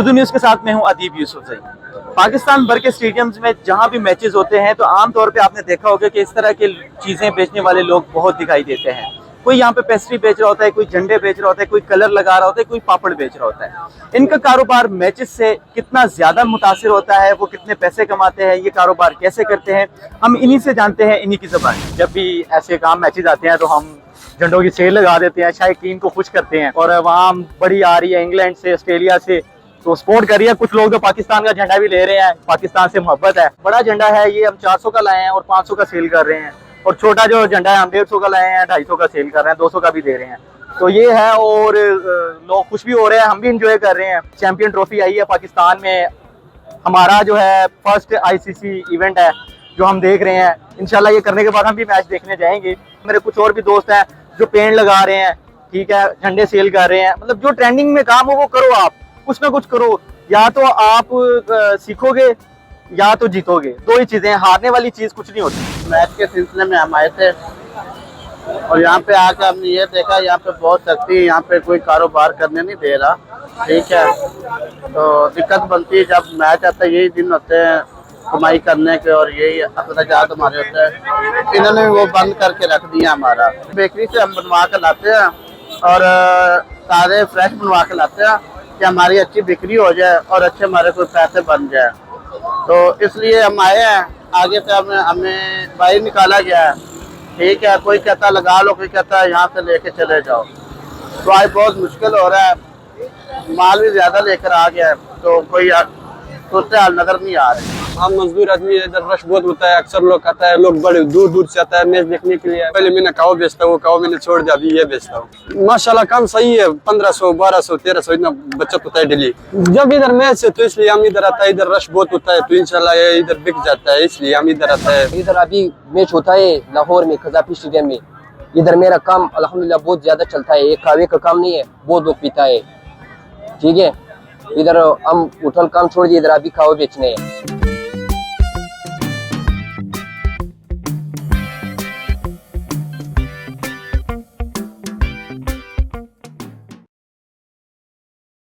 Urdu news के साथ मैं हूं अदीब यूसुफजई। पाकिस्तान भर के स्टेडियम्स में जहां भी मैचेस होते हैं तो आमतौर पे आपने देखा होगा कि इस तरह की चीज़ें बेचने वाले लोग बहुत दिखाई देते हैं। कोई यहाँ पे पेस्ट्री बेच रहा होता है, कोई झंडे बेच रहा होता है, कोई कलर लगा रहा होता है, कोई पापड़ बेच रहा होता है। इनका कारोबार मैचेस से कितना ज़्यादा मुतासिर होता है, वो कितने पैसे कमाते हैं, ये कारोबार कैसे करते हैं, हम इन्हीं से जानते हैं, इन्हीं की ज़बान। जब भी ऐसे काम मैचेस आते हैं तो हम झंडों की सेल लगा देते हैं, शायकीन को खुश करते हैं। और वहाँ बड़ी आ रही है इंग्लैंड से, ऑस्ट्रेलिया से, तो सपोर्ट कर रही है। कुछ लोग तो पाकिस्तान का झंडा भी ले रहे हैं, पाकिस्तान से मोहब्बत है। बड़ा झंडा है ये, हम 400 का लाए हैं और 500 का सेल कर रहे हैं। और छोटा जो झंडा है हम 150 का लाए हैं, 250 का सेल कर रहे हैं, 200 का भी दे रहे हैं। तो ये है, और लोग खुश भी हो रहे हैं, हम भी इंजॉय कर रहे हैं। चैंपियन ट्रॉफी आई है पाकिस्तान में, हमारा जो है फर्स्ट ICC इवेंट है जो हम देख रहे हैं। इंशाल्लाह ये करने के बाद हम भी मैच देखने जाएंगे। मेरे कुछ और भी दोस्त हैं जो पेड़ लगा रहे हैं, ठीक है, झंडे सेल कर रहे हैं। मतलब जो ट्रेंडिंग में काम हो वो करो, आप कुछ ना कुछ करो। या तो आप सीखोगे या तो जीतोगे, दो ही चीजें। हारने वाली चीज कुछ नहीं होती। मैच के सिलसिले में हम आए थे और यहाँ पे आकर हमने ये देखा, यहाँ पे बहुत सख्ती है, यहाँ पे कोई कारोबार करने नहीं दे रहा, ठीक है। तो दिक्कत बनती है जब मैच आता है, यही दिन होते हैं कमाई करने के और यही अखराजात हमारे होते हैं। इन्होंने वो बंद करके रख दिया। हमारा बेकरी से हम बनवा कर लाते हैं और सारे फ्रेश बनवा के लाते हैं कि हमारी अच्छी बिक्री हो जाए और अच्छे हमारे कोई पैसे बन जाए। तो इसलिए हम आए हैं। आगे से हमें बाहर निकाला गया है, ठीक है। कोई कहता लगा लो, कोई कहता यहाँ से लेके चले जाओ। तो आज बहुत मुश्किल हो रहा है, माल भी ज्यादा लेकर आ गया है, तो कोई सोचते हाल नजर नहीं आ रहे। हम मजदूर आदमी, इधर रश बहुत होता है, अक्सर लोग आता है, लोग बड़े दूर दूर से आता है मैच देखने के लिए। पहले मैंने काव बेचता हूँ, काव मैंने छोड़ दिया, अभी ये बेचता हूँ। माशाल्लाह काम सही है, 1500 1200 1300 इतना बचत होता है डेली। जब इधर मैच है तो इसलिए हम इधर आता है। इधर रश बहुत होता है तो इंशाल्लाह ये इधर बिक जाता है, इसलिए हम इधर आता है। इधर अभी मैच होता है लाहौर में, कजाफी स्टेडियम में। इधर मेरा काम अल्हम्दुलिल्लाह बहुत ज्यादा चलता है, एक कावे का काम नहीं है, बहुत लोग पीता है, ठीक है। इधर हम होटल काम छोड़ दिए, इधर अभी कावे बेचने हैं।